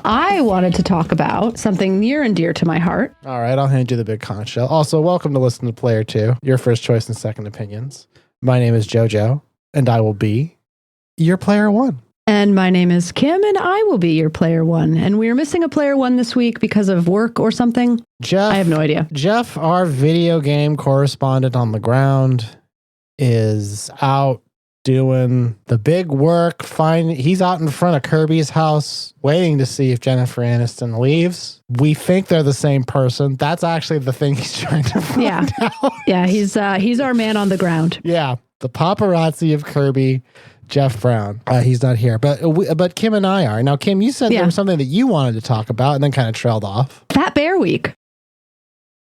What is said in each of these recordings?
I wanted to talk about something near and dear to my heart. All right, I'll hand you the big conch shell. Also, welcome to Listen to Player 2, your first choice and second opinions. My name is JoJo, and I will be your player 1. And my name is Kim, and I will be your player 1. And we are missing a player 1 this week because of work or something. Jeff, I have no idea. Jeff, our video game correspondent on the ground, is out doing the big work. He's out in front of Kirby's house waiting to see if Jennifer Aniston leaves. We think they're the same person. That's actually the thing he's trying to find out. Yeah, he's our man on the ground. Yeah, the paparazzi of Kirby, Jeff Brown. He's not here, but Kim and I are. Now, Kim, you said there was something that you wanted to talk about and then kind of trailed off. Fat Bear Week.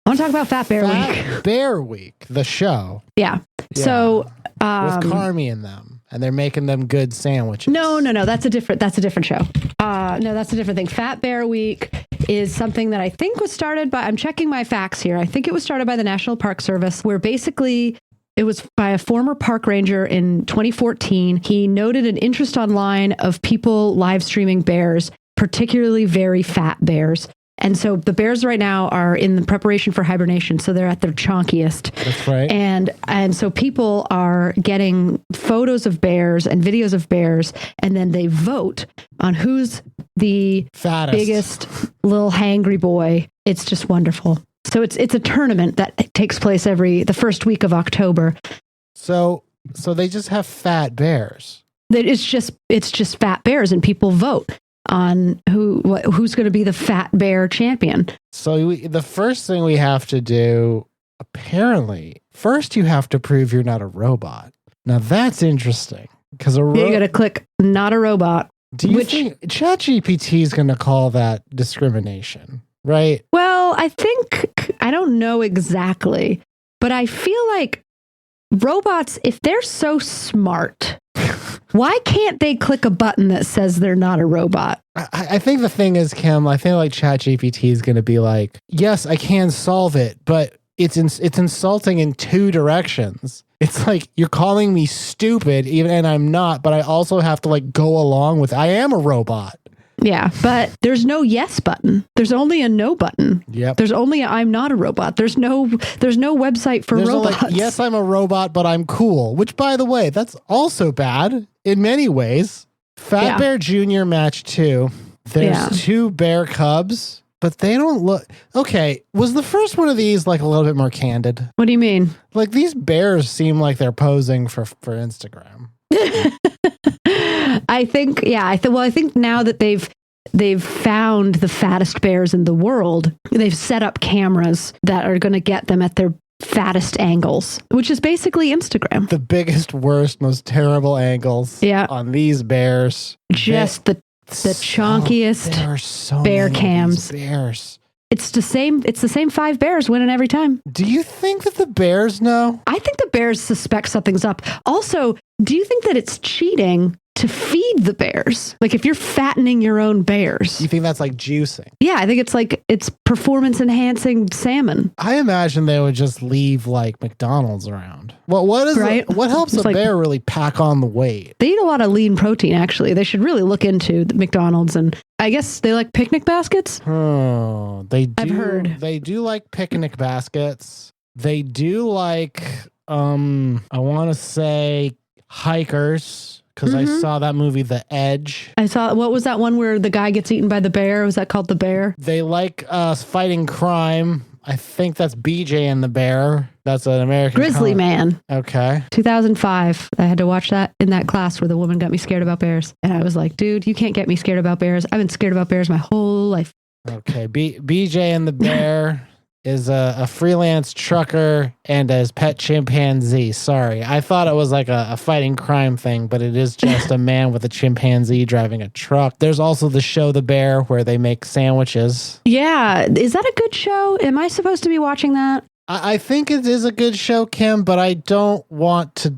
I want to talk about Fat Bear Week. Fat Bear Week, the show. Yeah. So with Carmi in them, and they're making them good sandwiches. No. That's a different show. No, that's a different thing. Fat Bear Week is something that I think was started by, I'm checking my facts here. I think it was started by the National Park Service, where basically it was by a former park ranger in 2014. He noted an interest online of people live streaming bears, particularly very fat bears. And so the bears right now are in the preparation for hibernation. So they're at their chonkiest. That's right. And so people are getting photos of bears and videos of bears, and then they vote on who's the fattest, biggest little hangry boy. It's just wonderful. So it's a tournament that takes place the first week of October. So they just have fat bears. It's just fat bears, and people vote on who's going to be the fat bear champion. So the first thing we have to do, apparently, first you have to prove you're not a robot. Now that's interesting because you got to click not a robot. Do you think ChatGPT is going to call that discrimination? Right? Well, I don't know exactly, but I feel like robots, if they're so smart, why can't they click a button that says they're not a robot? I think the thing is, Kim, I feel like ChatGPT is going to be like, yes, I can solve it, but it's insulting in two directions. It's like, you're calling me stupid, and I'm not, but I also have to go along with, I am a robot. Yeah, but there's no yes button. There's only a no button. Yep. There's only a I'm not a robot. There's no website for robots. Yes, I'm a robot, but I'm cool. Which, by the way, that's also bad in many ways. Fat Bear Jr. match 2. There's 2 bear cubs, but they don't look... Okay, was the first one of these a little bit more candid? What do you mean? These bears seem like they're posing for Instagram. I think now that they've found the fattest bears in the world, they've set up cameras that are going to get them at their fattest angles, which is basically Instagram. The biggest, worst, most terrible angles on these bears. Just the chonkiest there are so bear many cams. Bears. It's the same 5 bears winning every time. Do you think that the bears know? I think the bears suspect something's up. Also, do you think that it's cheating to feed the bears? If you're fattening your own bears. You think that's juicing? Yeah, I think it's performance enhancing salmon. I imagine they would just leave McDonald's around. What helps a bear really pack on the weight? They eat a lot of lean protein, actually. They should really look into the McDonald's, and I guess they like picnic baskets. Oh, they do. I've heard. They do like picnic baskets. They do like, I want to say hikers. Because I saw that movie, The Edge. What was that one where the guy gets eaten by the bear? Was that called The Bear? They like fighting crime. I think that's BJ and the Bear. That's an American Grizzly Man. Okay. 2005. I had to watch that in that class where the woman got me scared about bears. And I was like, dude, you can't get me scared about bears. I've been scared about bears my whole life. Okay. BJ and the Bear is a freelance trucker and his pet chimpanzee. Sorry. I thought it was a fighting crime thing, but it is just a man with a chimpanzee driving a truck. There's also the show The Bear where they make sandwiches. Yeah. Is that a good show? Am I supposed to be watching that? I think it is a good show, Kim, but I don't want to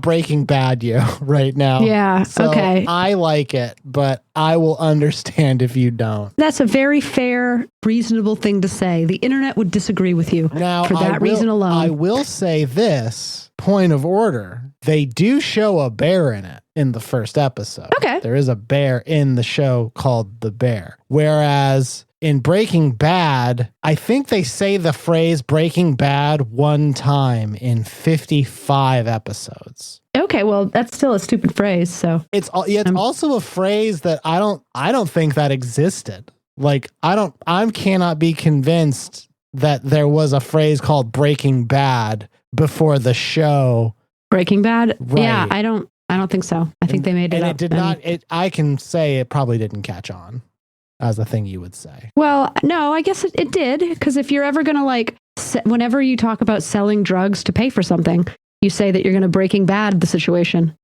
Breaking Bad you right now. Yeah, so okay. I like it, but I will understand if you don't. That's a very fair, reasonable thing to say. The internet would disagree with you for that reason alone. I will say this. point of order, they do show a bear in it in the first episode. Okay. There is a bear in the show called The Bear. Whereas in Breaking Bad, I think they say the phrase Breaking Bad one time in 55 episodes. Okay, well, that's still a stupid phrase, so. It's also a phrase that I don't think that existed. Like, I cannot be convinced that there was a phrase called Breaking Bad before the show. Breaking Bad? Right. Yeah, I don't think so. I think they made it up. And it did not, I can say it probably didn't catch on as a thing you would say. Well, no, I guess it did. Because if you're ever going to like, whenever you talk about selling drugs to pay for something, you say that you're going to Breaking Bad the situation.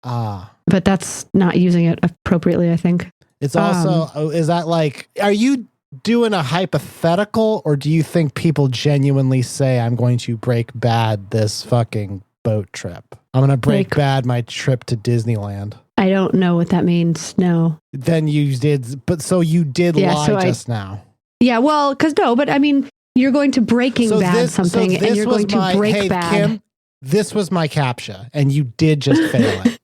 But that's not using it appropriately, I think. It's also, is that like, are you doing a hypothetical, or do you think people genuinely say, I'm going to break bad this fucking boat trip? I'm going to break bad my trip to Disneyland. I don't know what that means. No. Then you did, but so you did lie just now. Yeah, well, but I mean, you're going to Breaking Bad something, and you're going to break bad. Kim, this was my CAPTCHA, and you did just fail it.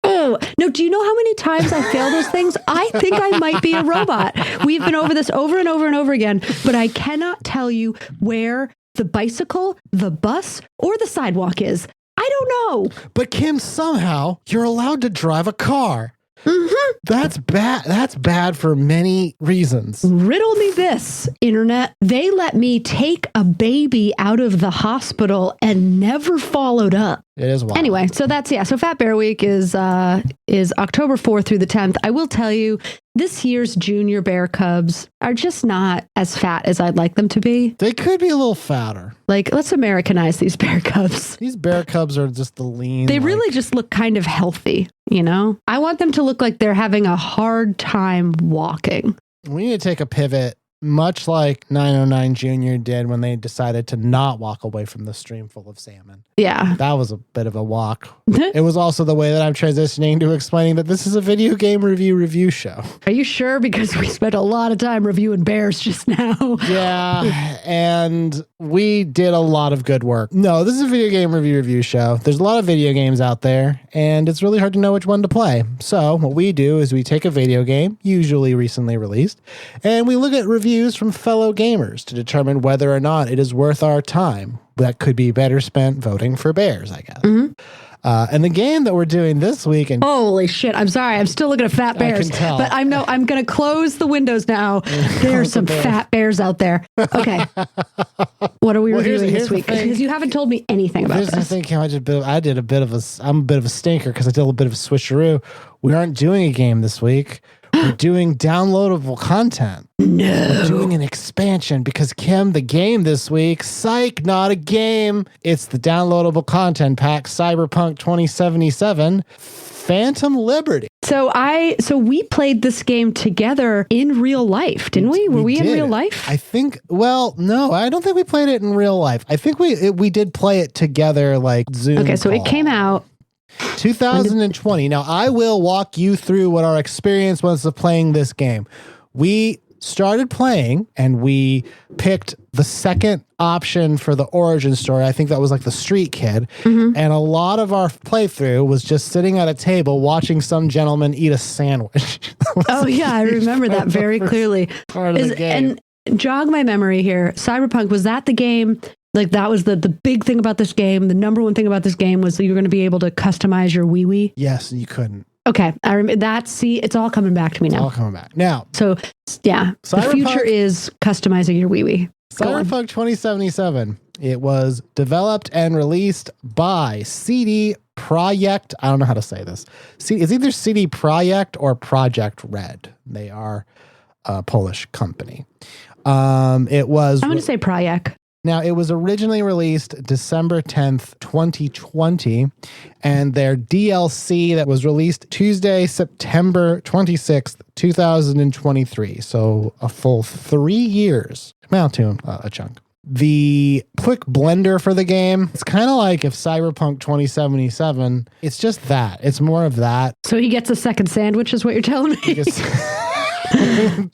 Oh, no, do you know how many times I fail those things? I think I might be a robot. We've been over this over and over and over again, but I cannot tell you where the bicycle, the bus, or the sidewalk is. I don't know. But Kim, somehow you're allowed to drive a car. Mm-hmm. That's bad. That's bad for many reasons. Riddle me this, internet. They let me take a baby out of the hospital and never followed up. It is wild. Anyway, so so Fat Bear Week is October 4th through the 10th. I will tell you, this year's junior bear cubs are just not as fat as I'd like them to be. They could be a little fatter. Like, let's Americanize these bear cubs. These bear cubs are just the lean. They really just look kind of healthy, you know? I want them to look like they're having a hard time walking. We need to take a pivot, much like 909 Jr. did when they decided to not walk away from the stream full of salmon. Yeah. That was a bit of a walk. It was also the way that I'm transitioning to explaining that this is a video game review show. Are you sure? Because we spent a lot of time reviewing bears just now. Yeah, and we did a lot of good work. No, this is a video game review show. There's a lot of video games out there, and it's really hard to know which one to play. So what we do is we take a video game, usually recently released, and we look at reviews from fellow gamers to determine whether or not it is worth our time. That could be better spent voting for bears, I guess. Mm-hmm. And the game that we're doing this week, and holy shit! I'm sorry, I'm still looking at fat bears. I can tell. But I'm going to close the windows now. There are some fat bears out there. Okay, what are we reviewing this week? Because you haven't told me anything about this. Here's the thing, Kim, I'm a bit of a stinker because I did a bit of a switcheroo. We aren't doing a game this week. We're doing downloadable content. No. We're doing an expansion because, Kim, the game this week, psych, not a game. It's the downloadable content pack, Cyberpunk 2077, Phantom Liberty. So we played this game together in real life, didn't we? Were we in real life? I think, well, no, I don't think we played it in real life. I think we did play it together, like Zoom. Okay, so it came out 2020. Now, I will walk you through what our experience was of playing this game. We started playing and we picked the second option for the origin story. I think that was like the street kid. Mm-hmm. And a lot of our playthrough was just sitting at a table watching some gentleman eat a sandwich. Oh, yeah, I remember that very clearly. Part of the game. And jog my memory here. Cyberpunk, was that the game? Like, that was the big thing about this game. The number one thing about this game was that you were going to be able to customize your wee-wee. Yes, you couldn't. Okay, I remember that. See, it's all coming back to me now. It's all coming back. Now. So, yeah, the future is customizing your wee-wee. Cyberpunk 2077. It was developed and released by CD Projekt. I don't know how to say this. It's either CD Projekt or Project Red. They are a Polish company. It was. I'm going to say Projekt. Now, it was originally released December 10th, 2020, and their DLC that was released Tuesday, September 26th, 2023. So a full 3 years. Amount to a chunk. The quick blender for the game, it's kind of like if Cyberpunk 2077, it's just that. It's more of that. So he gets a second sandwich is what you're telling me?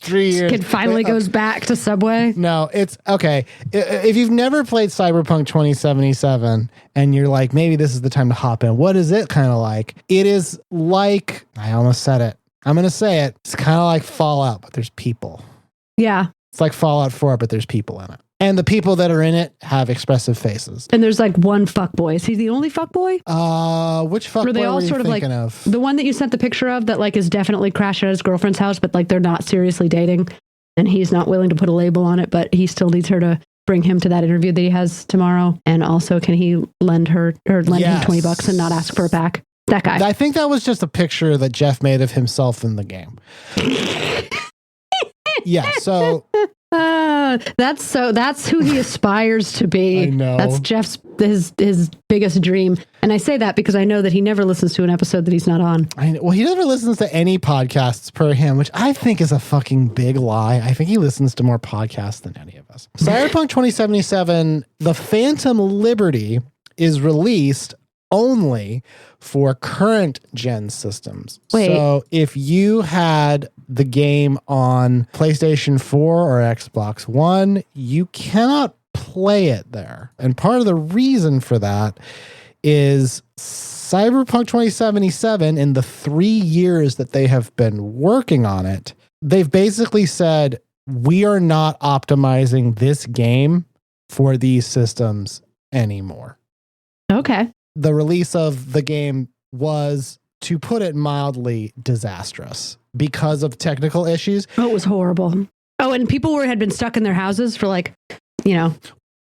3 years. Kid finally goes back to Subway. No, it's okay. If you've never played Cyberpunk 2077 and you're like, maybe this is the time to hop in, what is it kind of like? It is like, I almost said it. I'm going to say it. It's kind of like Fallout, but there's people. Yeah. It's like Fallout 4, but there's people in it. And the people that are in it have expressive faces. And there's like one fuckboy. Is he the only fuckboy? Which fuckboy were you thinking of? The one that you sent the picture of that like is definitely crashing at his girlfriend's house, but like they're not seriously dating. And he's not willing to put a label on it, but he still needs her to bring him to that interview that he has tomorrow. And also, can he lend him $20 and not ask for it back? That guy. I think that was just a picture that Jeff made of himself in the game. Yeah, so... that's who he aspires to be. I know. That's Jeff's his biggest dream. And I say that because I know that he never listens to an episode that he's not on. Well, he never listens to any podcasts per him, which I think is a fucking big lie. I think he listens to more podcasts than any of us. Cyberpunk 2077, the Phantom Liberty is released only for current gen systems. Wait. So if you had the game on PlayStation 4 or Xbox One, you cannot play it there. And part of the reason for that is Cyberpunk 2077, in the 3 years that they have been working on it, they've basically said, we are not optimizing this game for these systems anymore. Okay. The release of the game was, to put it mildly, disastrous because of technical issues. Oh, it was horrible. Oh, and people had been stuck in their houses for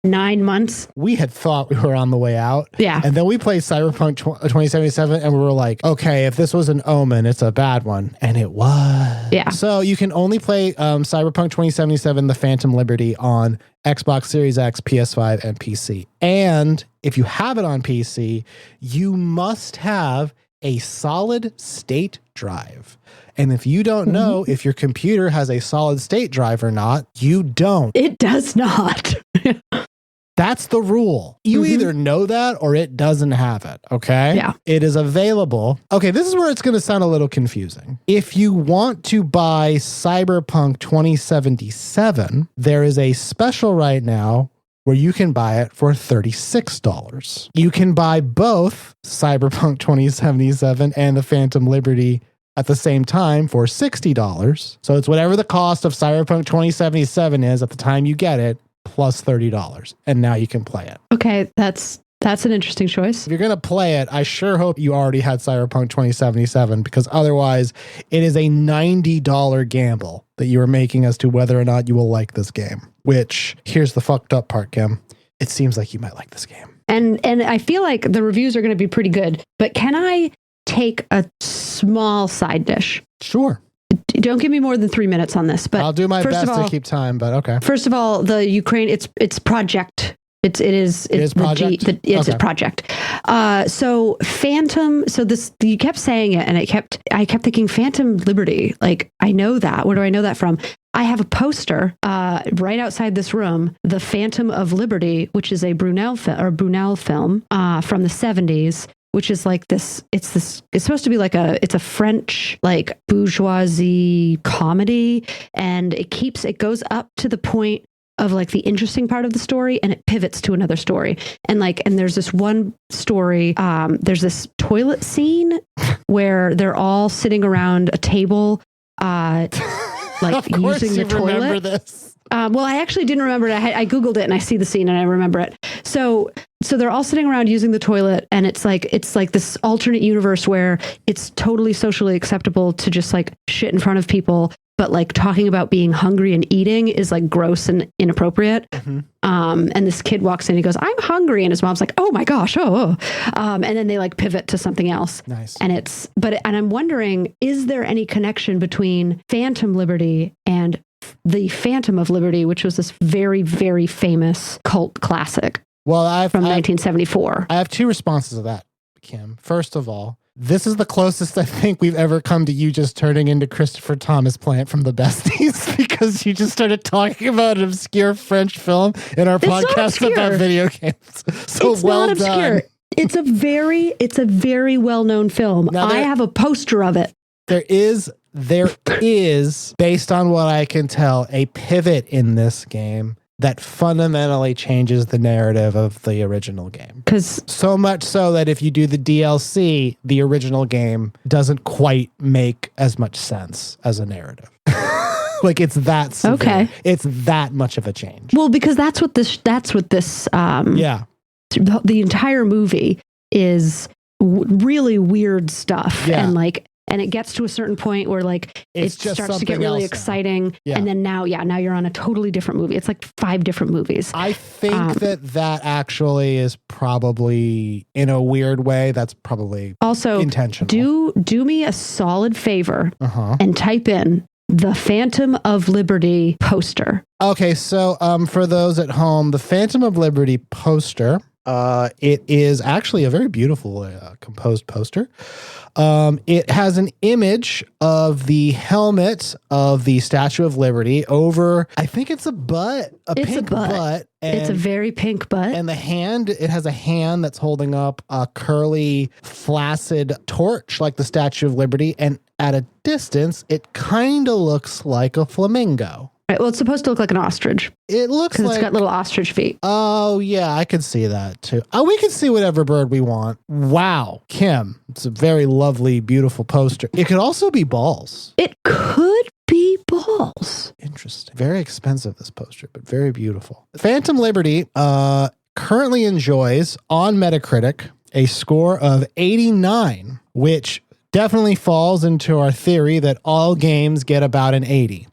9 months. We had thought we were on the way out. Yeah. And then we played Cyberpunk 2077 and we were like, okay, if this was an omen, it's a bad one. And it was. Yeah. So you can only play Cyberpunk 2077, The Phantom Liberty on Xbox Series X, PS5, and PC. And if you have it on PC, you must have a solid state drive. And if you don't know if your computer has a solid state drive or not, you don't. It does not. That's the rule. You either know that or it doesn't have it. Okay. Yeah. It is available. Okay. This is where it's going to sound a little confusing. If you want to buy Cyberpunk 2077, there is a special right now where you can buy it for $36. You can buy both Cyberpunk 2077 and the Phantom Liberty at the same time for $60. So it's whatever the cost of Cyberpunk 2077 is at the time you get it, plus $30. And now you can play it. Okay, that's an interesting choice. If you're going to play it, I sure hope you already had Cyberpunk 2077, because otherwise it is a $90 gamble that you are making as to whether or not you will like this game. Which, here's the fucked up part, Kim. It seems like you might like this game. And I feel like the reviews are going to be pretty good, but can I take a small side dish? Sure. Don't give me more than 3 minutes on this, but I'll do my best to keep time, but okay. First of all, the Ukraine, it's project. It is project? It's a project. So Phantom, you kept saying it and I kept thinking Phantom Liberty. Like, I know that. Where do I know that from? I have a poster right outside this room, The Phantom of Liberty, which is a Brunel film from the 70s. Which is like this, it's supposed to be like it's a French, like, bourgeoisie comedy. And it goes up to the point of like the interesting part of the story and it pivots to another story. And there's this one story, there's this toilet scene where they're all sitting around a table, like using the toilet. Remember this. Well, I actually didn't remember it. I Googled it and I see the scene and I remember it. So they're all sitting around using the toilet and it's like this alternate universe where it's totally socially acceptable to just like shit in front of people, but like talking about being hungry and eating is like gross and inappropriate. Mm-hmm. And this kid walks in and he goes, "I'm hungry." And his mom's like, "Oh my gosh. Oh. And then they like pivot to something else. Nice. And I'm wondering, is there any connection between Phantom Liberty and the Phantom of Liberty, which was this very, very famous cult classic? Well, from 1974. I have two responses to that, Kim. First of all, this is the closest I think we've ever come to you just turning into Christopher Thomas Plant from The Besties, because you just started talking about an obscure French film in our podcast about video games. So it's well not obscure. done. It's a very well-known film. I have a poster of it. there is, based on what I can tell, a pivot in this game that fundamentally changes the narrative of the original game. Because so much so that if you do the DLC, the original game doesn't quite make as much sense as a narrative. Like it's that severe. Okay. It's that much of a change. Well, because that's what this yeah. The entire movie is really weird stuff. Yeah. And it gets to a certain point where like It's it just starts to get really exciting. Yeah. And then now you're on a totally different movie. It's like 5 different movies. I think that actually is probably, in a weird way, that's probably also intentional. Do me a solid favor and type in the Phantom of Liberty poster. Okay, so for those at home, the Phantom of Liberty poster, it is actually a very beautiful composed poster. It has an image of the helmet of the Statue of Liberty over, I think it's a butt, pink butt. And it's a very pink butt. And the hand, it has a hand that's holding up a curly, flaccid torch like the Statue of Liberty. And at a distance, it kind of looks like a flamingo. Right, well, it's supposed to look like an ostrich. It looks like... it's got little ostrich feet. Oh, yeah, I could see that too. Oh, we can see whatever bird we want. Wow. Kim, it's a very lovely, beautiful poster. It could also be balls. It could be balls. Interesting. Very expensive, this poster, but very beautiful. Phantom Liberty currently enjoys, on Metacritic, a score of 89, which definitely falls into our theory that all games get about an 80.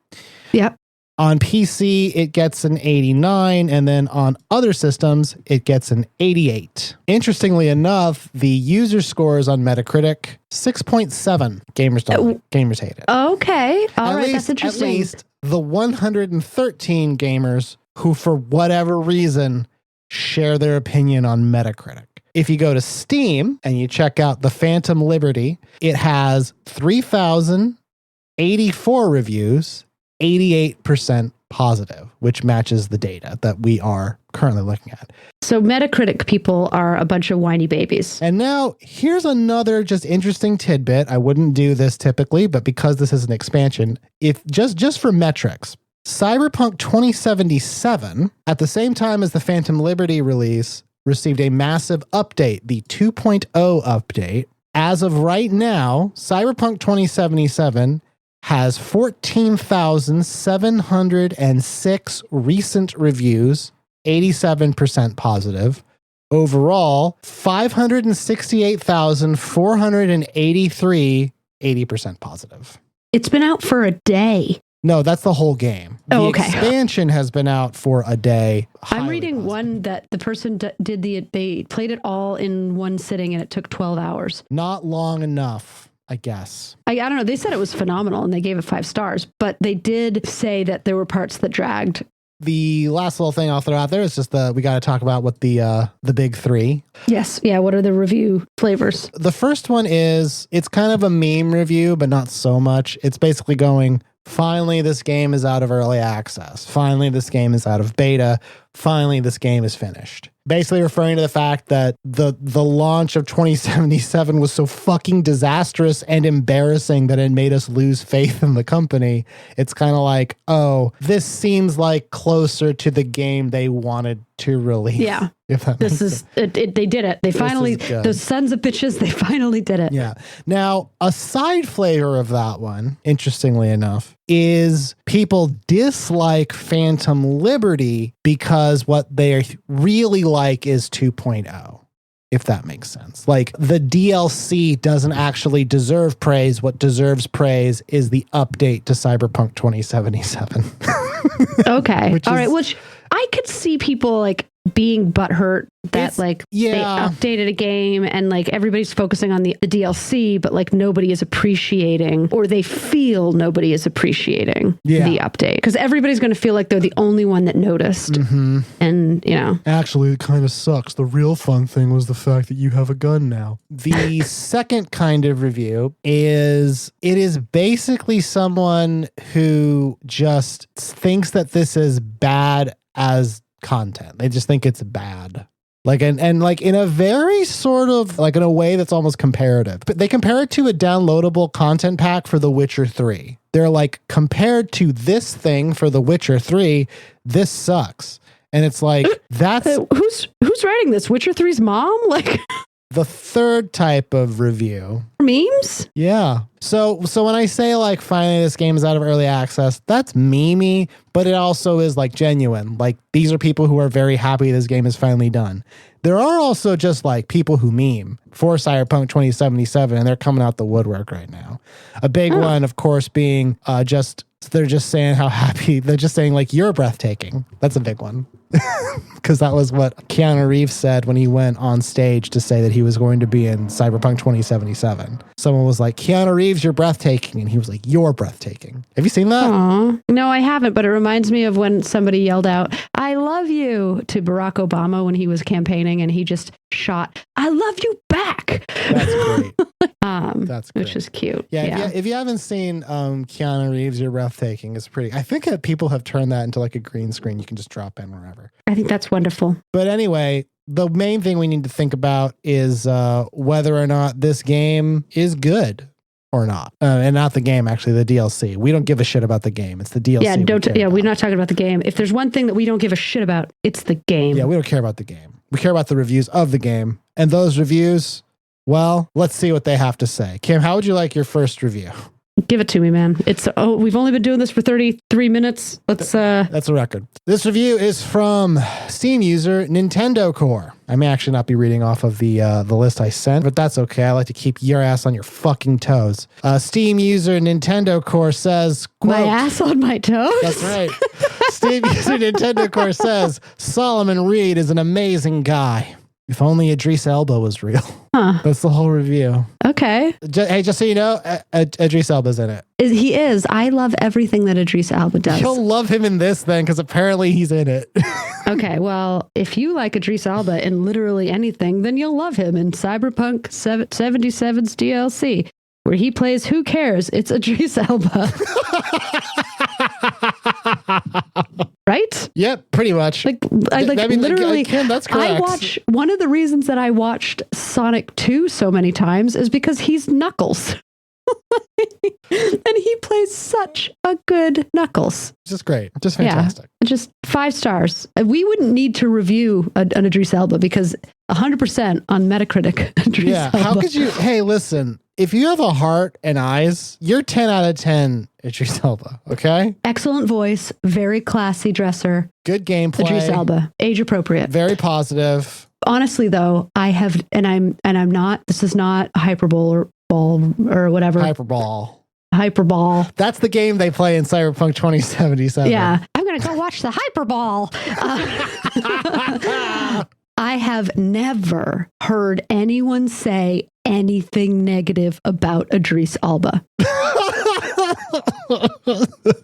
Yep. On PC, it gets an 89, and then on other systems, it gets an 88. Interestingly enough, the user scores on Metacritic, 6.7. Gamers hate it. Okay. All right, that's interesting. At least the 113 gamers who, for whatever reason, share their opinion on Metacritic. If you go to Steam and you check out the Phantom Liberty, it has 3,084 reviews, 88% positive, which matches the data that we are currently looking at. So Metacritic people are a bunch of whiny babies. And now here's another just interesting tidbit. I wouldn't do this typically, but because this is an expansion, if just for metrics, Cyberpunk 2077, at the same time as the Phantom Liberty release, received a massive update, the 2.0 update. As of right now, Cyberpunk 2077 has 14,706 recent reviews, 87% positive. Overall, 568,483, 80% positive. It's been out for a day. No, that's the whole game. The expansion has been out for a day. I'm reading one that the person they played it all in one sitting and it took 12 hours. Not long enough, I guess. I don't know. They said it was phenomenal and they gave it 5 stars, but they did say that there were parts that dragged. The last little thing I'll throw out there is just we got to talk about what the big 3. Yes. Yeah. What are the review flavors? The first one is, it's kind of a meme review, but not so much. It's basically going, finally, this game is out of early access. Finally, this game is out of beta. Finally, this game is finished. Basically referring to the fact that the launch of 2077 was so fucking disastrous and embarrassing that it made us lose faith in the company. It's kind of like, oh, this seems like closer to the game they wanted to release. Yeah. They did it. They finally, those sons of bitches, they finally did it. Yeah. Now, a side flavor of that one, interestingly enough, is people dislike Phantom Liberty because what they really like is 2.0, if that makes sense. Like, the DLC doesn't actually deserve praise. What deserves praise is the update to Cyberpunk 2077. Okay. All right. Which I could see people like being butthurt that they updated a game and like everybody's focusing on the DLC, but like nobody is appreciating, or they feel nobody is appreciating the update, because everybody's going to feel like they're the only one that noticed. Mm-hmm. And actually, it kind of sucks. The real fun thing was the fact that you have a gun now. The second kind of review is, it is basically someone who just thinks that this is bad as content. They just think it's bad. Like and like in a very sort of like in a way that's almost comparative. But they compare it to a downloadable content pack for The Witcher 3. They're like, compared to this thing for The Witcher 3, this sucks. And it's like, that's who's writing this? Witcher 3's mom? Like the third type of review. Memes? Yeah. So when I say like finally this game is out of early access, that's memey, but it also is like genuine. Like these are people who are very happy this game is finally done. There are also just like people who meme for Cyberpunk 2077, and they're coming out the woodwork right now. A big one, of course, being they're just saying how happy. They're just saying like, you're breathtaking. That's a big one. Because that was what Keanu Reeves said when he went on stage to say that he was going to be in Cyberpunk 2077. Someone was like, Keanu Reeves, you're breathtaking. And he was like, you're breathtaking. Have you seen that? Aww. No, I haven't, but it reminds me of when somebody yelled out, I love you to Barack Obama when he was campaigning and he just shot, I love you back. That's great. That's great. Which is cute. Yeah. If you haven't seen Keanu Reeves, you're breathtaking. It's pretty. I think that people have turned that into like a green screen. You can just drop in wherever. I think that's wonderful. But anyway, the main thing we need to think about is whether or not this game is good or not. And not the game, actually, the DLC. We don't give a shit about the game. It's the DLC. We're not talking about the game. If there's one thing that we don't give a shit about, it's the game. Yeah, we don't care about the game. We care about the reviews of the game. And those reviews, well, let's see what they have to say. Kim, how would you like your first review? Give it to me, man. We've only been doing this for 33 minutes. That's a record. This review is from Steam user Nintendo Core. I may actually not be reading off of the list I sent, but that's okay. I like to keep your ass on your fucking toes. Steam user Nintendo Core says, quote, my ass on my toes? That's right. Steam user Nintendo Core says, Solomon Reed is an amazing guy. If only Idris Elba was real. Huh. That's the whole review. Okay. Hey, just so you know, Idris Elba's in it. He is. I love everything that Idris Elba does. You'll love him in this then, because apparently he's in it. Okay, well, if you like Idris Elba in literally anything, then you'll love him in Cyberpunk 77's DLC, where he plays Who Cares? It's Idris Elba. Right? Yep, pretty much. Literally, Kim, that's correct. One of the reasons that I watched Sonic 2 so many times is because he's Knuckles. And he plays such a good Knuckles. Just great. Just fantastic. Yeah, just 5 stars. We wouldn't need to review an Idris Elba because 100% on Metacritic. Idris Elba. How could you? Hey, listen. If you have a heart and eyes, you're 10 out of 10 Idris Elba, okay? Excellent voice, very classy dresser. Good gameplay. Idris Elba, age appropriate. Very positive. Honestly though, I have, and I'm not, this is not a hyperbole or whatever. Hyperball. That's the game they play in Cyberpunk 2077. Yeah. I'm going to go watch the Hyperball. I have never heard anyone say anything negative about Idris Elba.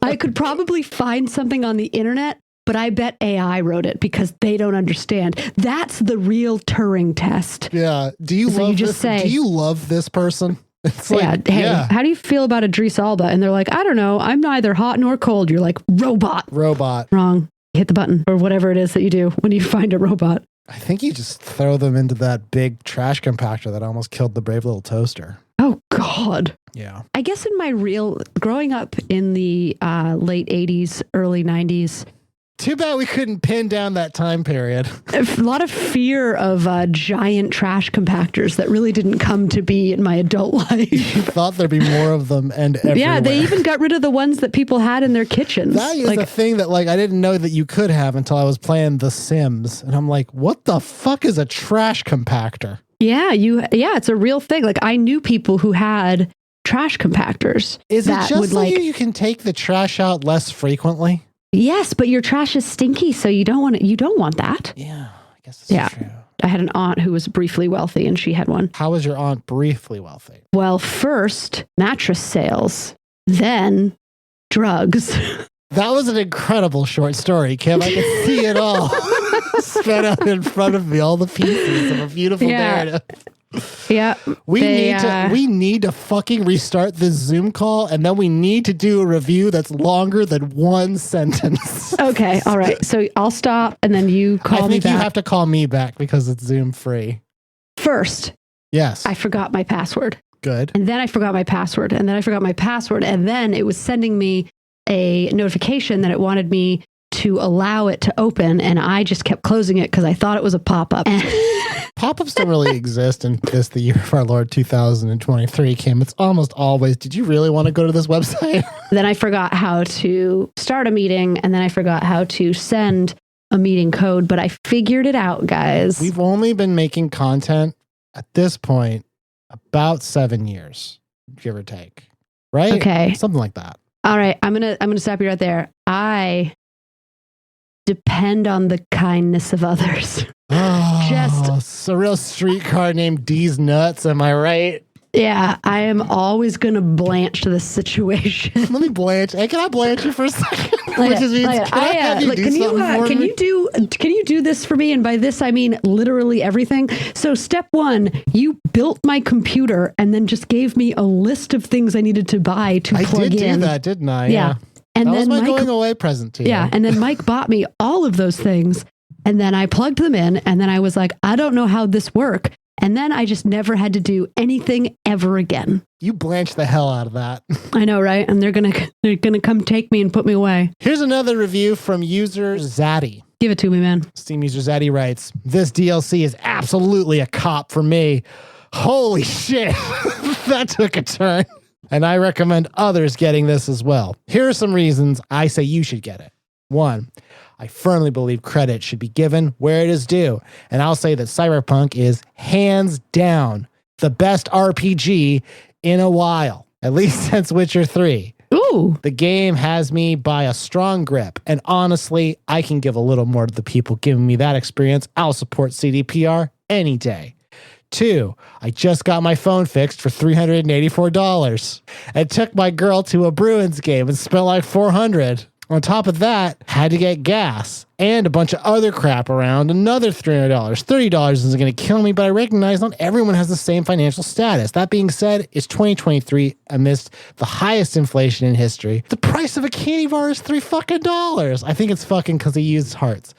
I could probably find something on the internet, but I bet AI wrote it because they don't understand. That's the real Turing test. Yeah. Do you love this person? It's like, how do you feel about Idris Elba? And they're like, I don't know. I'm neither hot nor cold. You're like, robot. Wrong. Hit the button or whatever it is that you do when you find a robot. I think you just throw them into that big trash compactor that almost killed the brave little toaster. Oh, God. Yeah. I guess growing up in the late 80s, early 90s. Too bad we couldn't pin down that time period. A lot of fear of giant trash compactors that really didn't come to be in my adult life. You thought there'd be more of them and everywhere. Yeah, they even got rid of the ones that people had in their kitchens. That is a thing that I didn't know that you could have until I was playing The Sims. And I'm like, what the fuck is a trash compactor? Yeah, it's a real thing. I knew people who had trash compactors. Is it just so you can take the trash out less frequently? Yes, but your trash is stinky, so you don't want that. Yeah, I guess that's true. I had an aunt who was briefly wealthy, and she had one. How was your aunt briefly wealthy? Well, first, mattress sales, then drugs. That was an incredible short story, Kim. I can see it all spread out in front of me, all the pieces of a beautiful narrative. Yeah. We need to fucking restart this Zoom call, and then we need to do a review that's longer than one sentence. Okay. All right. So I'll stop, and then you call me back. You have to call me back because it's Zoom free. First. Yes. I forgot my password. Good. And then I forgot my password. And then I forgot my password. And then it was sending me a notification that it wanted me to allow it to open. And I just kept closing it because I thought it was a pop-up. Pop-ups don't really exist in the year of our Lord 2023, Kim. It's almost always, did you really want to go to this website? Then I forgot how to start a meeting. And then I forgot how to send a meeting code. But I figured it out, guys. We've only been making content at this point about 7 years, give or take. Right? Okay. Something like that. All right. I'm gonna stop you right there. I depend on the kindness of others. Oh, Just it's a real streetcar named D's Nuts, am I right? Yeah, I am always going to blanch to the situation. Let me blanch. Hey, can I blanch you for a second? Can you do this for me? And by this, I mean literally everything. So step one, you built my computer and then just gave me a list of things I needed to buy to plug in. I did do that, didn't I? Yeah. And that then was my going away present to you. Yeah. And then Mike bought me all of those things. And then I plugged them in. And then I was like, I don't know how this works. And then I just never had to do anything ever again. You blanched the hell out of that. I know, right? And they're gonna come take me and put me away. Here's another review from user Zaddy. Give it to me, man. Steam user Zaddy writes, "This DLC is absolutely a cop for me. Holy shit, that took a turn. And I recommend others getting this as well. Here are some reasons I say you should get it. 1, I firmly believe credit should be given where it is due. And I'll say that Cyberpunk is hands down the best RPG in a while, at least since Witcher 3. Ooh. The game has me by a strong grip. And honestly, I can give a little more to the people giving me that experience. I'll support CDPR any day. 2, I just got my phone fixed for $384. And took my girl to a Bruins game and spent like $400. On top of that, had to get gas and a bunch of other crap around, another $300. $30 isn't going to kill me, but I recognize not everyone has the same financial status. That being said, it's 2023 amidst the highest inflation in history. The price of a candy bar is $3 I think it's fucking because he used hearts.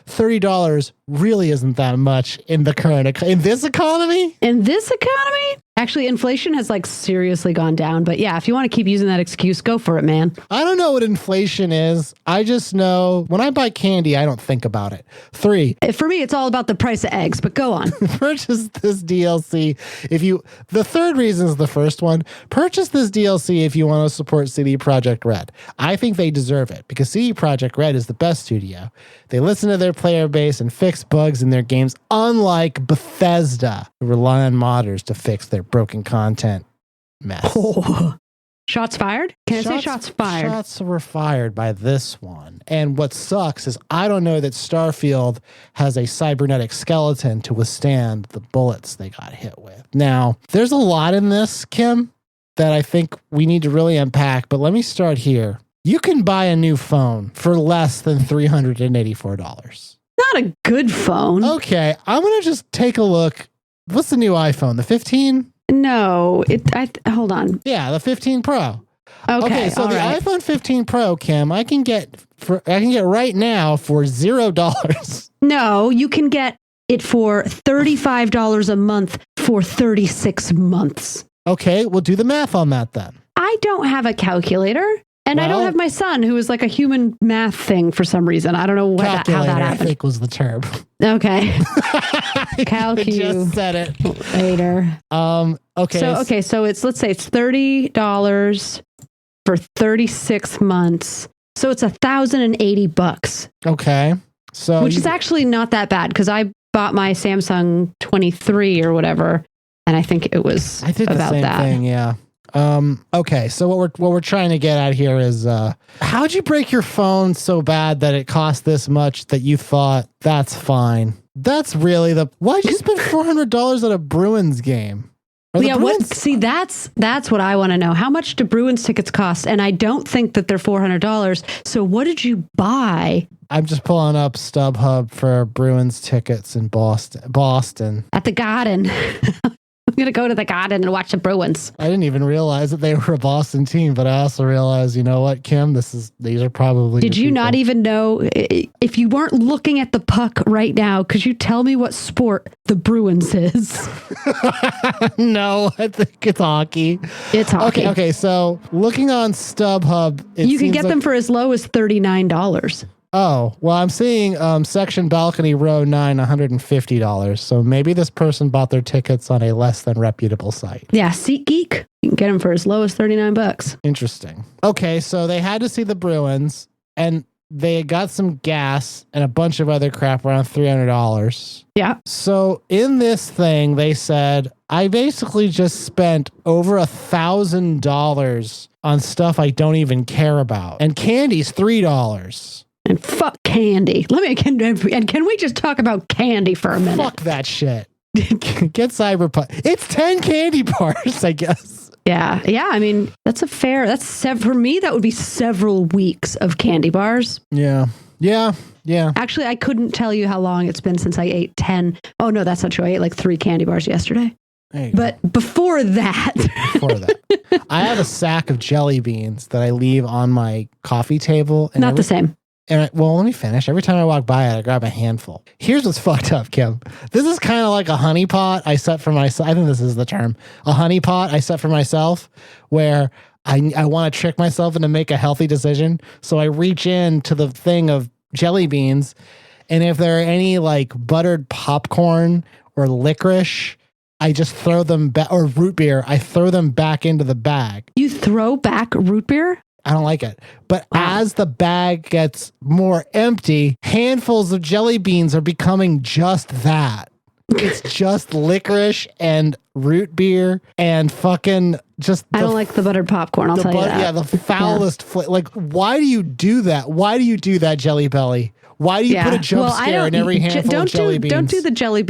$30 really isn't that much in the current in this economy. In this economy? Actually, inflation has like seriously gone down. But yeah, if you want to keep using that excuse, go for it, man. I don't know what inflation is. I just know when I buy candy, I don't think about it. 3. For me, it's all about the price of eggs, but go on. Purchase this DLC the third reason is the first one. Purchase this DLC if you want to support CD Projekt Red. I think they deserve it because CD Projekt Red is the best studio. They listen to their player base and fix bugs in their games, unlike Bethesda, who rely on modders to fix their broken content mess. Oh. Shots fired? Can I say shots fired? Shots were fired by this one. And what sucks is I don't know that Starfield has a cybernetic skeleton to withstand the bullets they got hit with. Now, there's a lot in this, Kim, that I think we need to really unpack, but let me start here. You can buy a new phone for less than $384. Not a good phone. Okay, I'm going to just take a look. What's the new iPhone? The 15? No, hold on. Yeah, the 15 Pro. Okay, so the iPhone 15 Pro, Kim, I can get right now for $0. No, you can get it for $35 a month for 36 months. Okay, we'll do the math on that then. I don't have a calculator. And I don't have my son, who is like a human math thing for some reason. I don't know how that happened. I think was the term. Okay. Calculator. Just said it. Later. Okay. So let's say it's $30 for 36 months. So it's $1,080. Okay. So which is actually not that bad because I bought my Samsung 23 or whatever, and I think it was I did the about same that. thing, yeah. Okay, so what we're trying to get at here is how'd you break your phone so bad that it cost this much that you thought that's fine? That's really why'd you spend $400 at a Bruins game? That's what I want to know. How much do Bruins tickets cost? And I don't think that they're $400. So what did you buy? I'm just pulling up StubHub for Bruins tickets in Boston. At the Garden. I'm going to go to the garden and watch the Bruins. I didn't even realize that they were a Boston team, but I also realized, you know what, Kim, these are probably. Did you not even know, if you weren't looking at the puck right now, could you tell me what sport the Bruins is? No, I think it's hockey. It's hockey. Okay, so looking on StubHub, you can get them for as low as $39. Oh, well, I'm seeing section balcony row 9, $150. So maybe this person bought their tickets on a less than reputable site. Yeah, SeatGeek. You can get them for as low as $39. Interesting. Okay, so they had to see the Bruins, and they got some gas and a bunch of other crap around $300. Yeah. So in this thing, they said, I basically just spent over $1,000 on stuff I don't even care about. And candy's $3. And fuck candy. Can we just talk about candy for a minute? Fuck that shit. Get Cyberpunk. It's 10 candy bars, I guess. Yeah. I mean, for me, that would be several weeks of candy bars. Yeah. Actually, I couldn't tell you how long it's been since I ate 10. Oh, no, that's not true. I ate like 3 candy bars yesterday. But before that, I have a sack of jelly beans that I leave on my coffee table. And not the same. And let me finish. Every time I walk by it, I grab a handful. Here's what's fucked up, Kim. This is kind of like a honeypot I set for myself. I think this is the term. A honeypot I set for myself where I want to trick myself into make a healthy decision. So I reach into the thing of jelly beans. And if there are any like buttered popcorn or licorice, I just throw them back, or root beer, I throw them back into the bag. You throw back root beer? I don't like it. But as the bag gets more empty, handfuls of jelly beans are becoming just that. It's just licorice and root beer and fucking just... I don't like the buttered popcorn, I'll tell you that. Yeah, the foulest... Like, why do you do that? Why do you do that, Jelly Belly? Why do you put a jump scare in every handful of jelly beans? Don't do the jelly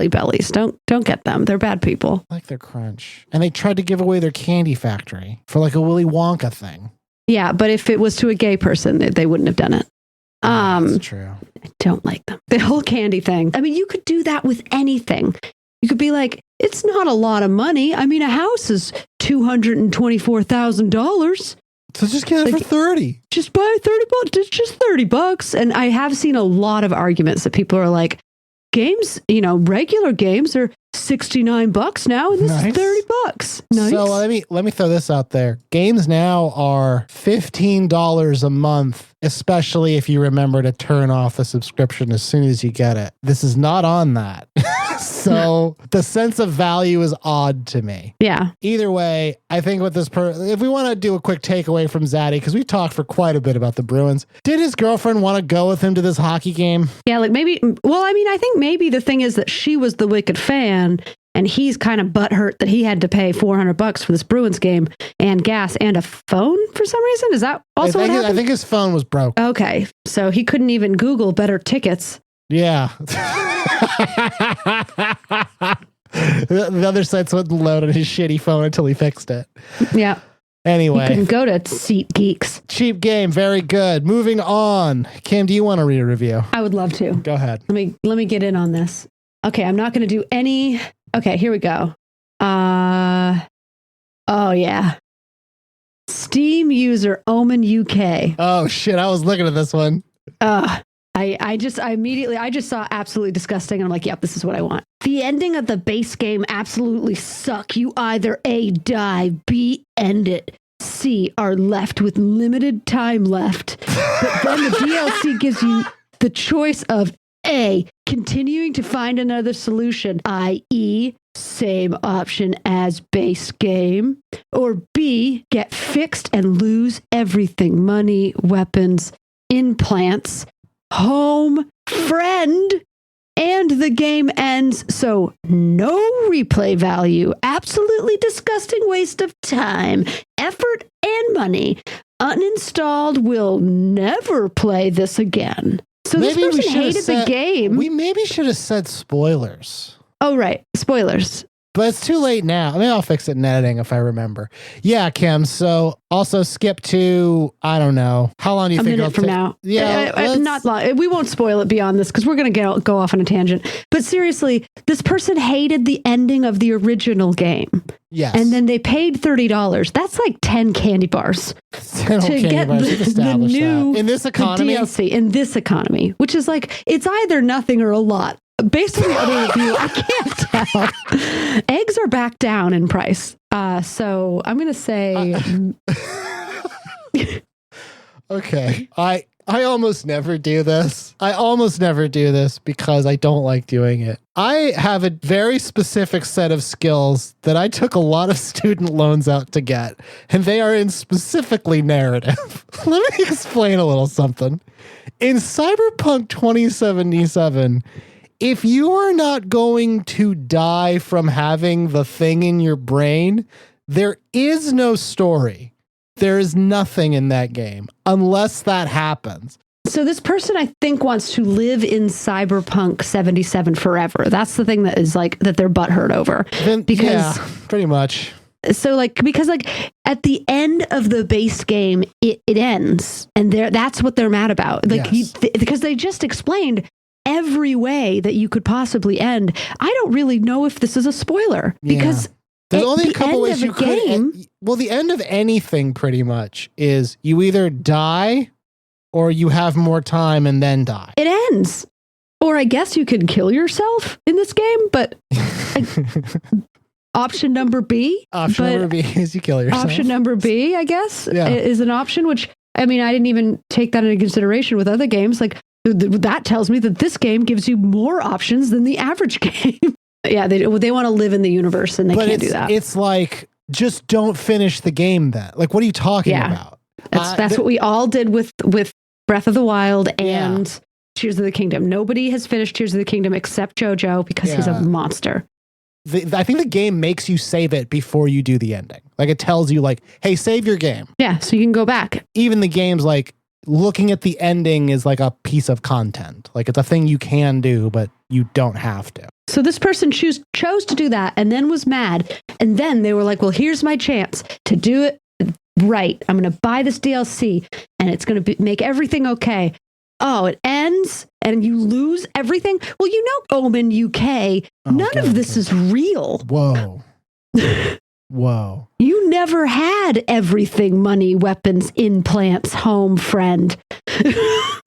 bellies. Don't get them. They're bad people. I like their crunch. And they tried to give away their candy factory for like a Willy Wonka thing. Yeah, but if it was to a gay person, they wouldn't have done it. That's true. I don't like them. The whole candy thing. I mean, you could do that with anything. You could be like, it's not a lot of money. I mean, a house is $224,000. So just get it for 30. Just buy 30 bucks. It's just $30. And I have seen a lot of arguments that people are like, games, regular games are $69 now, and this is $30. Nice. So let me throw this out there. Games now are $15 a month, especially if you remember to turn off the subscription as soon as you get it. This is not on that. So the sense of value is odd to me. Yeah. Either way, I think with this if we want to do a quick takeaway from Zaddy, because we talked for quite a bit about the Bruins, did his girlfriend want to go with him to this hockey game? Yeah, like maybe, I think maybe the thing is that she was the wicked fan, and he's kind of butthurt that he had to pay $400 for this Bruins game and gas and a phone for some reason. Is that also what happened? I think his phone was broke. Okay, so he couldn't even Google better tickets. Yeah. The other sites wouldn't load on his shitty phone until he fixed it. Yeah. Anyway. You couldn't go to SeatGeeks. Cheap game. Very good. Moving on. Kim, do you want to read a review? I would love to. Go ahead. Let me get in on this. Okay, I'm not going to do any... Okay, here we go. Oh, yeah. Steam user Omen UK. Oh, shit. I was looking at this one. I just saw absolutely disgusting, and I'm like, yep, this is what I want. The ending of the base game absolutely suck. You either A, die, B, end it, C, are left with limited time left. But then the DLC gives you the choice of A, continuing to find another solution, i.e., same option as base game, or B, get fixed and lose everything, money, weapons, implants, home, friend, and the game ends. So no replay value, absolutely disgusting waste of time, effort, and money. Uninstalled, will never play this again. So maybe this person hated the game. We maybe should have said spoilers. Oh, right. Spoilers. But it's too late now. I mean, I'll fix it in editing if I remember. Yeah, Kim. So also skip to, I don't know. How long do you a think minute from now? Yeah. Not long. We won't spoil it beyond this because we're going to go off on a tangent. But seriously, this person hated the ending of the original game. Yes. And then they paid $30. That's like 10 candy bars to get the new in this economy. DLC in this economy, which is like, it's either nothing or a lot. Based on the other review, I can't tell. Eggs are back down in price. So I'm going to say. Okay. I almost never do this. Because I don't like doing it. I have a very specific set of skills that I took a lot of student loans out to get, and they are in specifically narrative. Let me explain a little something. In Cyberpunk 2077, if you are not going to die from having the thing in your brain, there is no story. There is nothing in that game unless that happens. So this person, I think, wants to live in Cyberpunk 77 forever. That's the thing that is like that they're butthurt over. Yeah, pretty much. So because at the end of the base game, it ends, and that's what they're mad about. Because they just explained every way that you could possibly end. I don't really know if this is a spoiler because there's only a couple ways you could. Well, the end of anything pretty much is you either die or you have more time and then die. It ends. Or I guess you can kill yourself in this game, but option number B. Number B is you kill yourself. Option number B, I guess, is an option, which, I mean, I didn't even take that into consideration with other games. Like, that tells me that this game gives you more options than the average game. Yeah, they want to live in the universe and they can't do that. It's like, just don't finish the game then. Like, what are you talking about? That's what we all did with Breath of the Wild and Tears of the Kingdom. Nobody has finished Tears of the Kingdom except JoJo because he's a monster. I think the game makes you save it before you do the ending. Like, it tells you, like, hey, save your game. Yeah, so you can go back. Even the game's like, looking at the ending is like a piece of content. Like, it's a thing you can do, but you don't have to. So this person chose to do that and then was mad. And then they were like, well, here's my chance to do it right. I'm going to buy this DLC and it's going to make everything okay. Oh, it ends and you lose everything. Well, you know, Omen UK, none of this is real. Whoa. Whoa. You never had everything, money, weapons, implants, home, friend.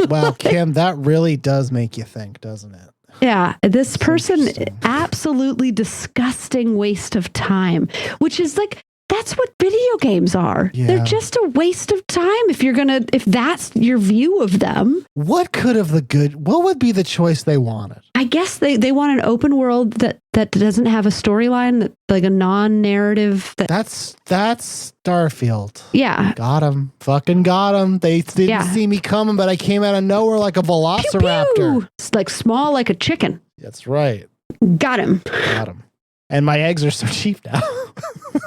Wow, Kim, that really does make you think, doesn't it? Yeah, this person, absolutely disgusting waste of time, which is like, that's what video games are. Yeah. They're just a waste of time if that's your view of them. What would be the choice they wanted? I guess they want an open world that doesn't have a storyline, that like a non-narrative. That's Starfield. Yeah. Got him. Fucking got him. They didn't see me coming, but I came out of nowhere like a velociraptor. Pew, pew. It's like small like a chicken. That's right. Got him. And my eggs are so cheap now.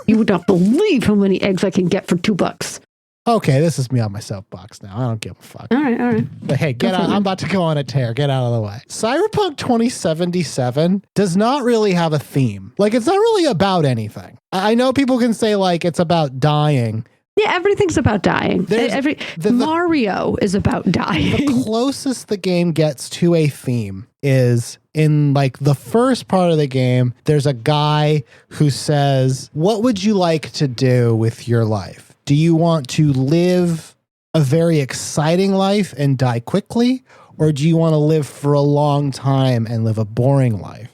You would not believe how many eggs I can get for $2. Okay, this is me on my soapbox now. I don't give a fuck. All right. But hey, get out. I'm about to go on a tear. Get out of the way. Cyberpunk 2077 does not really have a theme. Like, it's not really about anything. I know people can say, like, it's about dying. Yeah, everything's about dying. Mario is about dying. The closest the game gets to a theme is in like the first part of the game, there's a guy who says, what would you like to do with your life? Do you want to live a very exciting life and die quickly? Or do you want to live for a long time and live a boring life?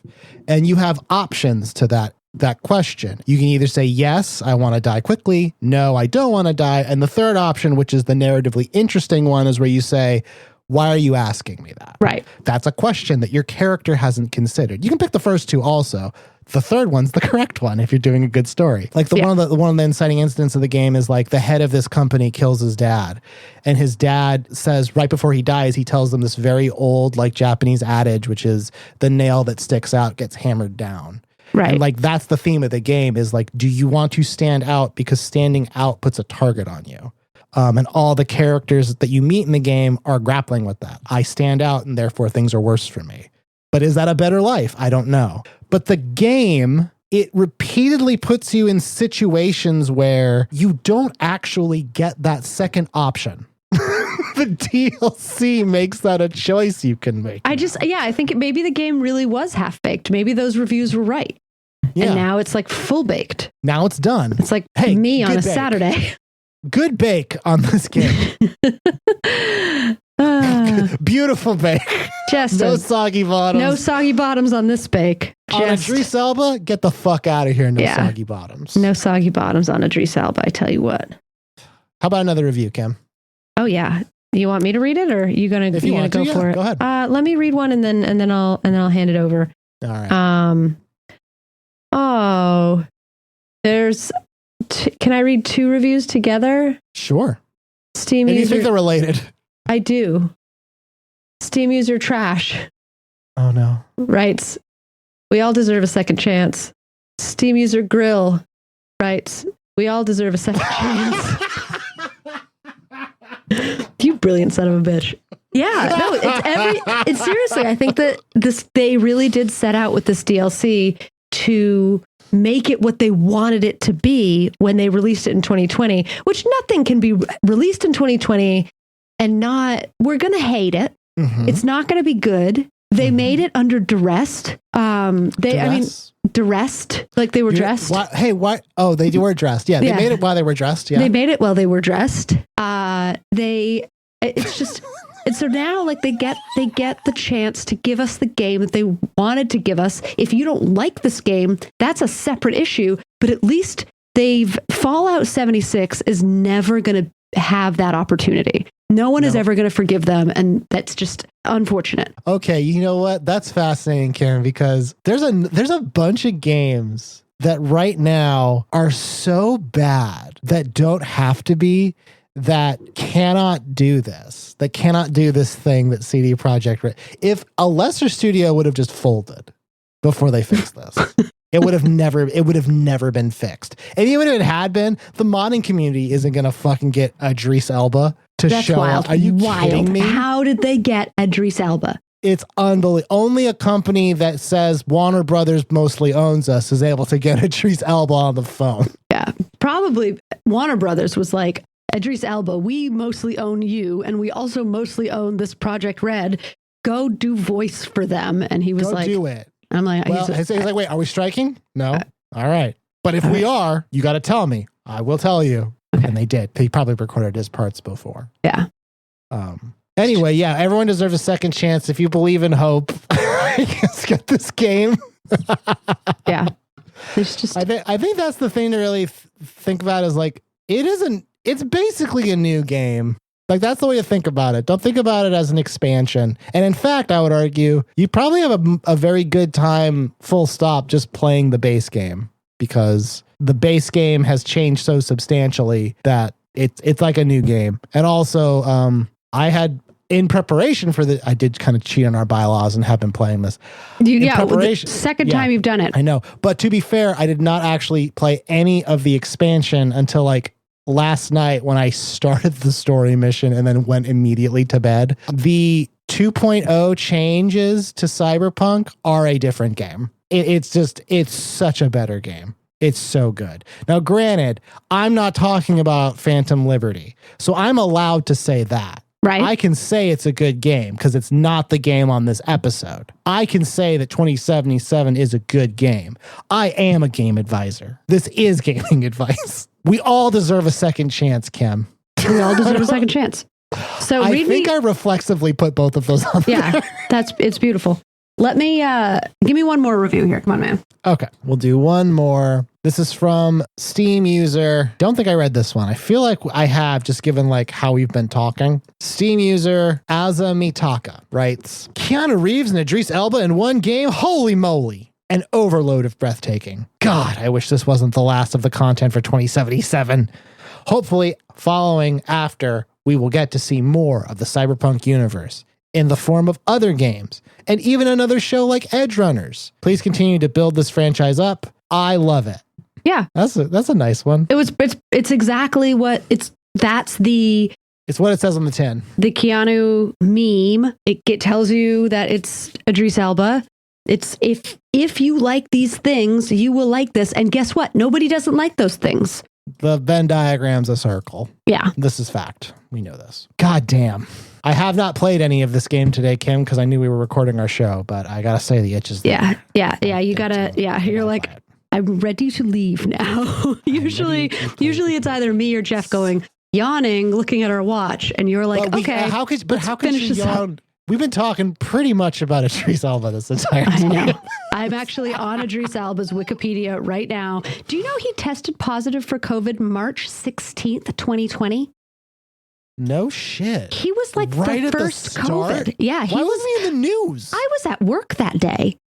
And you have options to that question. You can either say, yes, I want to die quickly. No, I don't want to die. And the third option, which is the narratively interesting one, is where you say, why are you asking me that? Right. That's a question that your character hasn't considered. You can pick the first two also. The third one's the correct one if you're doing a good story. Like one of the inciting incidents of the game is like the head of this company kills his dad. And his dad says right before he dies, he tells them this very old like Japanese adage, which is the nail that sticks out gets hammered down. Right. And like that's the theme of the game is like, do you want to stand out because standing out puts a target on you? And all the characters that you meet in the game are grappling with that. I stand out and therefore things are worse for me. But is that a better life? I don't know. But the game it repeatedly puts you in situations where you don't actually get that second option. The DLC makes that a choice you can make. I think maybe the game really was half-baked. Maybe those reviews were right. Yeah. And now it's like full baked. Now it's done. It's like me on a Saturday. Good bake on this game. Beautiful bake. Just no soggy bottoms. No soggy bottoms on this bake. On Idris Elba, get the fuck out of here. No soggy bottoms. No soggy bottoms on Idris Elba, I tell you what. How about another review, Kim? Oh yeah. You want me to read it, or are you gonna go for it? Go ahead. Let me read one and then I'll hand it over. All right. There's can I read 2 reviews together? Sure. Steam user. You think they're related? I do. Steam user trash. Oh no. Writes, we all deserve a second chance. Steam user grill writes, we all deserve a second chance. You brilliant son of a bitch. Yeah, no, it's seriously, I think that they really did set out with this DLC to make it what they wanted it to be when they released it in 2020, which nothing can be released in 2020 and we're going to hate it. Mm-hmm. It's not going to be good. They made it under duress. Duressed, like they were dressed. Why? Oh, they were dressed. Yeah, they made it while they were dressed. Yeah, they made it while they were dressed. It's just, and so now like they get the chance to give us the game that they wanted to give us. If you don't like this game, that's a separate issue. But at least Fallout 76 is never going to have that opportunity. No one is ever going to forgive them, and that's just unfortunate. Okay, you know what? That's fascinating, Karen, because there's a bunch of games that right now are so bad that don't have to be, that cannot do this, that cannot do this thing that CD Projekt. If a lesser studio would have just folded before they fixed this, it would have never been fixed. And even if it had been, the modding community isn't going to fucking get Idris Elba to show up. Are you kidding me? How did they get Idris Elba? It's unbelievable. Only a company that says Warner Brothers mostly owns us is able to get Idris Elba on the phone. Yeah, probably Warner Brothers was like, Idris Elba, we mostly own you, and we also mostly own this Project Red. Go do voice for them. And he was like, do it. I'm like, well, he's like, wait, are we striking? No. All right. But if we are, you got to tell me. I will tell you. Okay. And they did. They probably recorded his parts before. Yeah. Anyway, yeah, everyone deserves a second chance. If you believe in hope, let's get this game. Yeah. It's just. I think that's the thing to really think about is like, it's basically a new game. Like, that's the way to think about it. Don't think about it as an expansion. And in fact, I would argue you probably have a very good time, full stop, just playing the base game, because the base game has changed so substantially that it's like a new game. And also, I had, in preparation for I did kind of cheat on our bylaws and have been playing this. The second time you've done it. I know. But to be fair, I did not actually play any of the expansion until like last night when I started the story mission and then went immediately to bed. The 2.0 changes to Cyberpunk are a different game. It's such a better game. It's so good. Now, granted, I'm not talking about Phantom Liberty, so I'm allowed to say that. Right. I can say it's a good game because it's not the game on this episode. I can say that 2077 is a good game. I am a game advisor. This is gaming advice. We all deserve a second chance, Kim. We all deserve a second chance. So I think I reflexively put both of those on there. Yeah, it's beautiful. Let me, give me one more review here. Come on, man. Okay, we'll do one more. This is from Steam user. Don't think I read this one. I feel like I have, just given like how we've been talking. Steam user Aza Mitaka writes, Keanu Reeves and Idris Elba in one game? Holy moly. An overload of breathtaking. God, I wish this wasn't the last of the content for 2077. Hopefully, following after, we will get to see more of the Cyberpunk universe in the form of other games, and even another show like Edge Runners. Please continue to build this franchise up. I love it. Yeah. That's a nice one. It's exactly what it's what it says on the tin. The Keanu meme. It tells you that it's Idris Elba. It's if you like these things, you will like this. And guess what? Nobody doesn't like those things. The Venn diagram's a circle. Yeah. This is fact. We know this. God damn. I have not played any of this game today, Kim, because I knew we were recording our show, but I gotta say the itch is there. Yeah. You gotta, you're like, I'm ready to leave now. Usually it's either me or Jeff going, yawning, looking at our watch, and you're like, okay. How could she yawn? We've been talking pretty much about Idris Elba this entire time. I know. I'm actually on Idris Elba's Wikipedia right now. Do you know he tested positive for COVID March 16th, 2020? No shit. He was like right the at first the start? COVID. Yeah. Why wasn't he in the news? I was at work that day.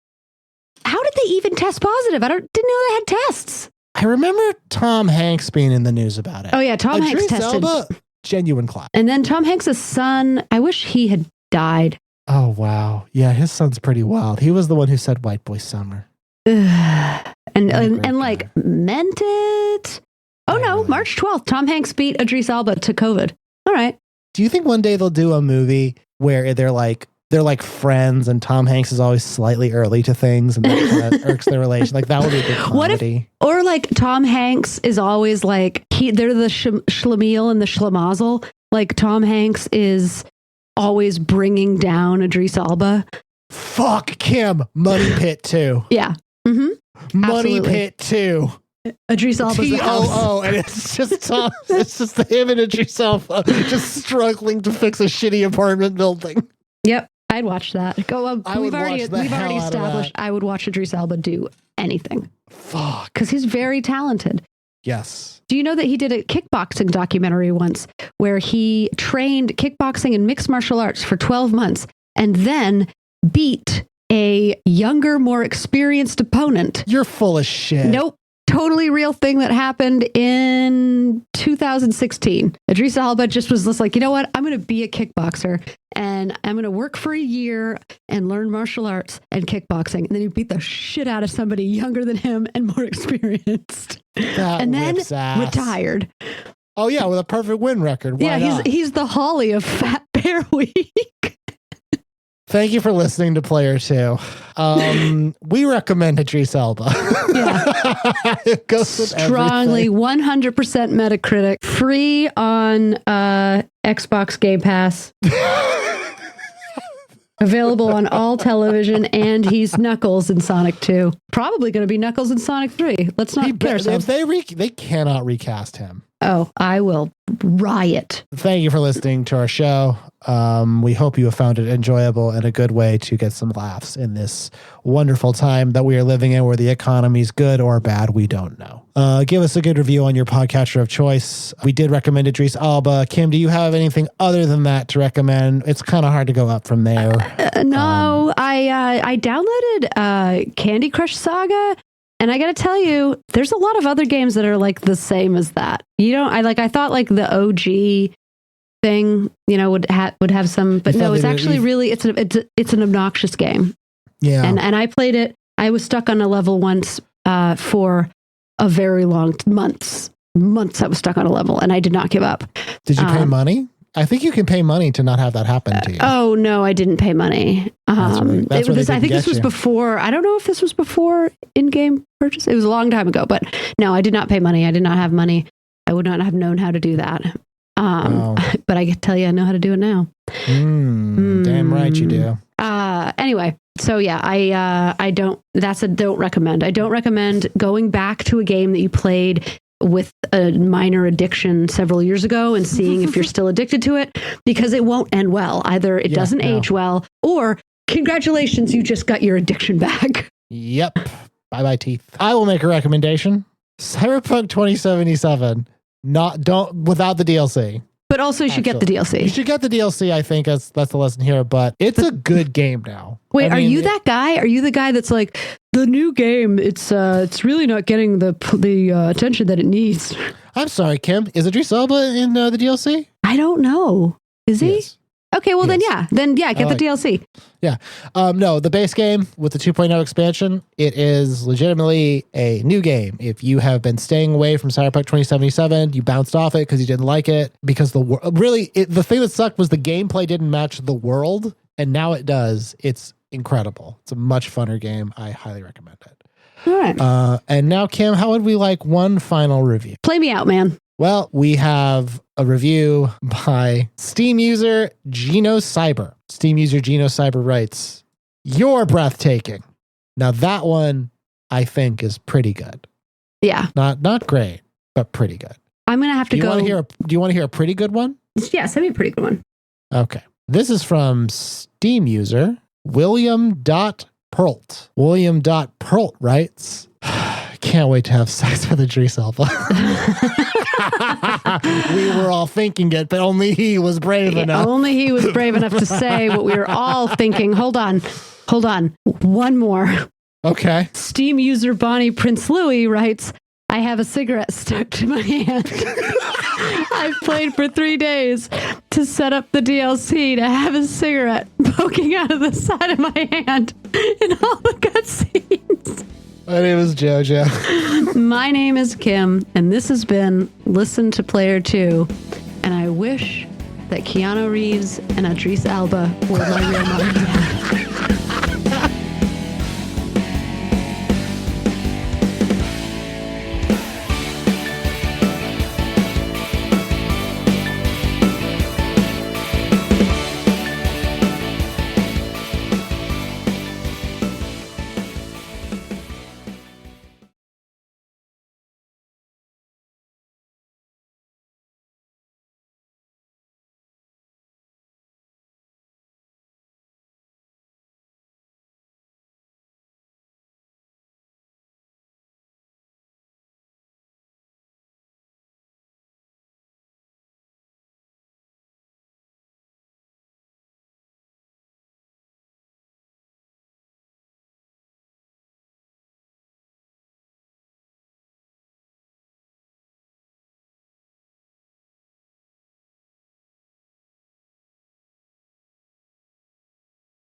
How did they even test positive? Didn't know they had tests. I remember Tom Hanks being in the news about it. Oh yeah, Tom Hanks tested. Elba, genuine class. And then Tom Hanks' son, I wish he had died. Oh wow. Yeah, his son's pretty wild. He was the one who said white boy summer. and like meant it. Oh no, March 12th, Tom Hanks beat Idris Elba to COVID. All right. Do you think one day they'll do a movie where they're like friends and Tom Hanks is always slightly early to things and that kind of irks their relation? Like that would be a good comedy. Or like Tom Hanks is always like, they're the schlemiel and the schlemazel. Like Tom Hanks is always bringing down Idris Elba. Fuck Kim. Money Pit 2. Yeah. Mm-hmm. Money Pit 2. Idris Elba's the house. Oh, and it's just Tom. It's just him and Idris Elba just struggling to fix a shitty apartment building. Yep, I'd watch that. We've already established I would watch Idris Elba do anything. Fuck, because he's very talented. Yes. Do you know that he did a kickboxing documentary once where he trained kickboxing and mixed martial arts for 12 months and then beat a younger, more experienced opponent? You're full of shit. Nope. Totally real thing that happened in 2016. Idris Elba just was just like, you know what? I'm going to be a kickboxer and I'm going to work for a year and learn martial arts and kickboxing. And then he beat the shit out of somebody younger than him and more experienced. And then retired. Oh yeah, with a perfect win record. Why not? He's the Holly of Fat Bear Week. Thank you for listening to Player 2. We recommend Idris Elba. Yeah. It goes with strongly, 100% Metacritic, free on Xbox Game Pass. Available on all television, and he's Knuckles in Sonic 2. Probably going to be Knuckles in Sonic 3. Let's not kid ourselves. They cannot recast him. Oh, I will riot. Thank you for listening to our show. We hope you have found it enjoyable and a good way to get some laughs in this wonderful time that we are living in where the economy is good or bad. We don't know. Give us a good review on your podcatcher of choice. We did recommend Idris Elba. Kim, do you have anything other than that to recommend? It's kind of hard to go up from there. No, I downloaded Candy Crush Saga. And I got to tell you, there's a lot of other games that are like the same as that. I thought like the OG thing, would have some, but no, it's actually really, it's an obnoxious game. Yeah. And I played it. I was stuck on a level once for a very long months I was stuck on a level and I did not give up. Did you pay money? I think you can pay money to not have that happen to you. Oh no, I didn't pay money. I think this was before. I don't know if this was before in-game purchase. It was a long time ago, but no, I did not pay money. I did not have money. I would not have known how to do that. But I can tell you, I know how to do it now. Damn right you do. Anyway, so yeah, I don't recommend. I don't recommend going back to a game that you played with a minor addiction several years ago and seeing if you're still addicted to it, because it won't end well. Either it doesn't age well, or congratulations, you just got your addiction back. Yep. Bye-bye teeth. I will make a recommendation. Cyberpunk 2077. Without the DLC. But also you should get the DLC. You should get the DLC, I think that's the lesson here, but it's a good game now. Wait, are you that guy? Are you the guy that's like, the new game, it's really not getting the attention that it needs? I'm sorry, Kim. Is Idris Elba in the DLC? I don't know. Is he? Yes. Okay, well then get the DLC. Yeah. No, the base game with the 2.0 expansion, it is legitimately a new game. If you have been staying away from Cyberpunk 2077, you bounced off it because you didn't like it, because the thing that sucked was the gameplay didn't match the world, and now it does. It's incredible. It's a much funner game. I highly recommend it. All right. And now, Kim, how would we like one final review? Play me out, man. Well, we have a review by Steam user Geno Cyber. Steam user Geno Cyber writes, "You're breathtaking." Now that one I think is pretty good. Yeah. Not great, but pretty good. I'm going to have to go. Do you want to hear a pretty good one? Yeah, send me a pretty good one. Okay. This is from Steam user William.Perlt. William.Perlt writes, "Can't wait to have sex with Idris Elba." We were all thinking it, but only he was brave enough. Only he was brave enough to say what we were all thinking. Hold on. One more. Okay. Steam user Bonnie Prince Louis writes, "I have a cigarette stuck to my hand. I've played for 3 days to set up the DLC to have a cigarette poking out of the side of my hand in all the cutscenes." My name is JoJo. My name is Kim, and this has been Listen to Player 2. And I wish that Keanu Reeves and Idris Elba were my real mom and dad.